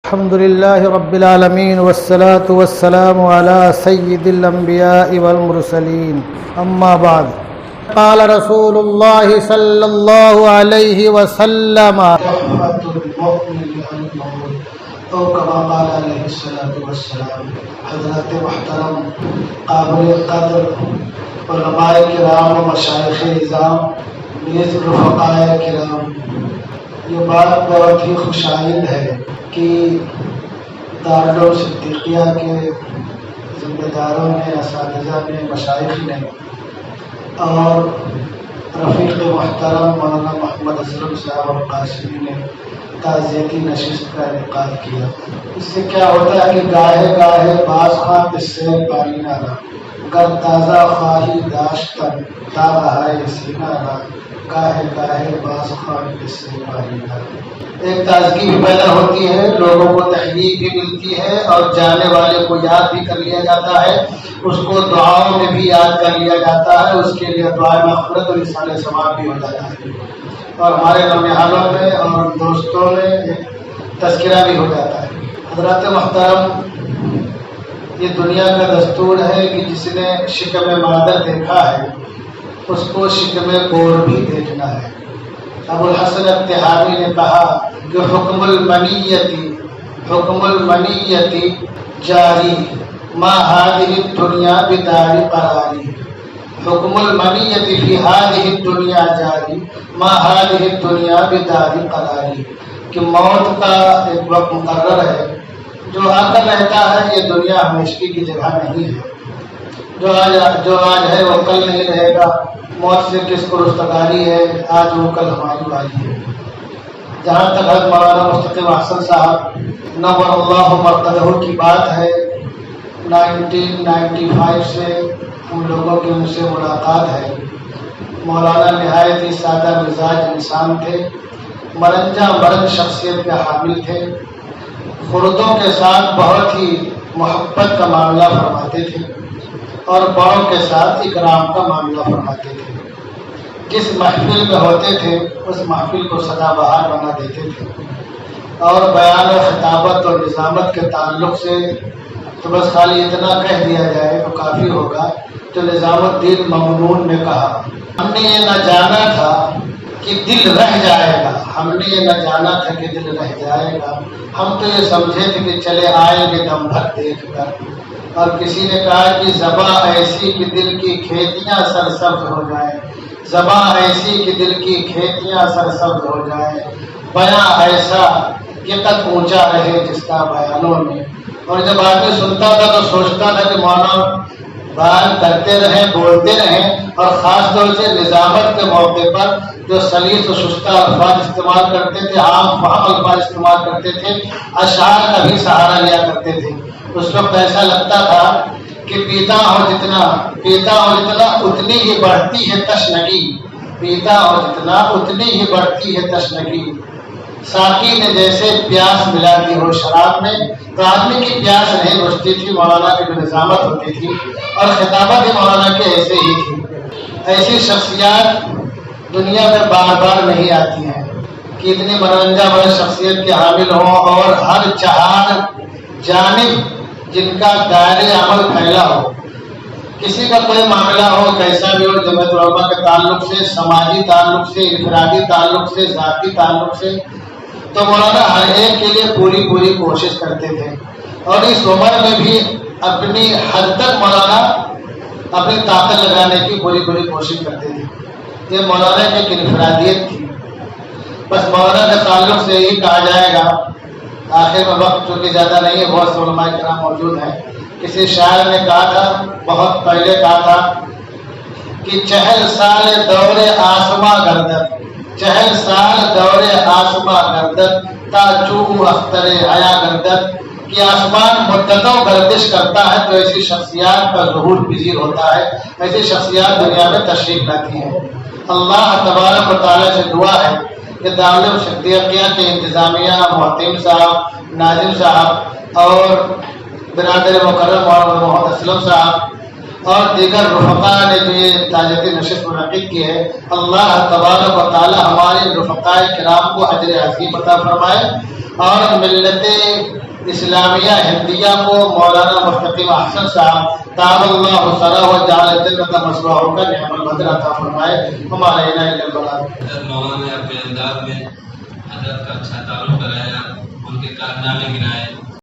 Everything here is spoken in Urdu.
الحمد لله رب العالمين والصلاة والسلام على سيد الأنبياء والمرسلين أما بعد قال رسول الله صلى الله عليه وسلم رحمة المؤمن المؤمن او كما قال علیہ الصلاۃ والسلام۔ حضرت محترم قابل قدر علماء کرام و مشائخ نظام، نیز رفقاء کرام، یہ بات بہت ہی خوش آئند ہے کہ دارالعلوم صدیقیہ کے ذمہ داروں نے، اساتذہ نے، مشائخ نے اور رفیق محترم مولانا محمد اسلم صاحب القاسمی نے تعزیتی نشست کا انعقاد کیا۔ اس سے کیا ہوتا ہے کہ گاہے گاہے بعض خواہ قصے پانی نارا گر تازہ خواہی داشتن تا بہائے سینہ را گاہے گاہے بعض خواہ قصے پانی نارا۔ ایک تازگی بھی پیدا ہوتی ہے، لوگوں کو تحریک بھی ملتی ہے اور جانے والے کو یاد بھی کر لیا جاتا ہے، اس کو دعاؤں میں بھی یاد کر لیا جاتا ہے، اس کے لیے دعائے مغفرت اور اصال ثواب بھی ہو جاتا ہے، اور ہمارے نونہالوں میں اور دوستوں میں ایک تذکرہ بھی ہو جاتا ہے۔ حضرات محترم، یہ دنیا کا دستور ہے کہ جس نے شکم مادر دیکھا ہے اس کو شکم گور بھی دیکھنا ہے۔ ابو الحسن التہاوی نے کہا کہ حکم المنیتی جاری ما هذه الدنیا بدار قراری، حکم المنیتی فی هذه الدنیا جاری ما هذه الدنیا بدار قراری، کہ موت کا ایک وقت مقرر ہے، جو آ کر رہتا ہے، یہ دنیا ہمیشگی کی جگہ نہیں ہے، جو آج ہے وہ کل نہیں رہے گا، موت سے کس کو رستگاری ہے، آج وہ کل ہماری والی ہے۔ جہاں تک حضرت مولانا مستقیم احسن صاحب نور اللہ مرقدہ کی بات ہے، 1995 سے ہم لوگوں کی ان سے ملاقات ہے۔ مولانا نہایت ہی سادہ مزاج انسان تھے، مرنجا مرن شخصیت کے حامل تھے، خردوں کے ساتھ بہت ہی محبت کا معاملہ فرماتے تھے اور بڑوں کے ساتھ اکرام کا معاملہ فرماتے تھے۔ جس محفل میں ہوتے تھے اس محفل کو سدا بہار بنا دیتے تھے، اور بیان و خطابت اور نظامت کے تعلق سے تو بس خالی اتنا کہہ دیا جائے تو کافی ہوگا جو نظام الدین ممنون نے کہا، ہم نے یہ نہ جانا تھا کہ دل رہ جائے گا، ہم نے یہ نہ جانا تھا کہ دل رہ جائے گا، ہم تو یہ سمجھے تھے کہ چلے آئیں گے دم بھر دیکھ کر۔ اور کسی نے کہا کہ زباں ایسی کہ دل کی کھیتیاں سرسبز ہو جائیں، زباں ایسی کہ دل کی کھیتیاں سرسبز ہو جائیں، بیاں ایسا کہ قد اونچا رہے جس کا بیانوں میں۔ اور جب آدمی سنتا تھا تو سوچتا تھا کہ مولانا بیان کرتے رہیں، بولتے رہیں، اور خاص طور سے نظامت کے موقع پر جو سلیس و شستہ الفاظ استعمال کرتے تھے، عام فہم الفاظ استعمال کرتے تھے، اشعار کا بھی سہارا لیا کرتے تھے۔ اس وقت ایسا لگتا تھا کہ پیتا ہو جتنا اتنی ہی بڑھتی ہے تشنگی، پیتا ہو جتنا اتنی ہی بڑھتی ہے تشنگی، ساقی نے جیسے پیاس ملا دی ہو شراب میں، تو آدمی کی پیاس نہیں بجھتی تھی۔ مولانا کی جو نظامت ہوتی تھی اور خطابت مولانا کے ایسے ہی تھی۔ ایسی شخصیات دنیا میں بار بار نہیں آتی ہیں کہ اتنی منرنجا بڑے شخصیت کے حامل ہوں، اور ہر چہار جانب جن کا دائرۂ عمل پھیلا ہو، کسی کا کوئی معاملہ ہو کیسا بھی ہو، جمعیت علماء کے تعلق سے، سماجی تعلق سے، انفرادی تعلق سے، ذاتی تعلق سے، تو مولانا ہر ایک کے لیے پوری کوشش کرتے تھے، اور اس عمر میں بھی اپنی حد تک مولانا اپنی طاقت لگانے کی پوری کوشش کرتے تھے۔ یہ مولانا کی ایک انفرادیت تھی۔ بس مولانا کے تعلق سے یہی کہا جائے گا، آخر میں وقت چونکہ زیادہ نہیں ہے، بہت سے علماء کرام موجود ہیں، کسی شاعر نے کہا تھا، بہت پہلے کہا تھا کہ چہل سال دور آسماں گردد، چہل سال دور آسماں گردد تا چوب اختر حیا گردد، کہ آسمان مدتوں گردش کرتا ہے تو ایسی شخصیات کا ظہور پذیر ہوتا ہے، ایسی شخصیات دنیا میں تشریف لاتی ہیں۔ اللہ تبارک و تعالیٰ سے دعا ہے کہ دارالعلوم صدیقیہ کے انتظامیہ، محتم صاحب، ناظم صاحب اور برادر مکرم مولانا محمد اسلم صاحب اور دیگر رفقاء نے جو یہ تعزیتی نشست منعقد کی ہے، اللہ تبارک و تعالی ہمارے رفقاء کرام کو اجر عظیم عطا فرمائے، اور ملت اسلامیہ ہندیہ کو مولانا مستقیم احسن صاحب تعالی اللہ سرہ و جعل جنت مثواہ کا نعم البدر عطا فرمائے. ہمارے الا البلاغ. مولانا نے اپنے انداز میں حضرت کا اچھا تعلق کرایا، ان کے کارنامے گنائے.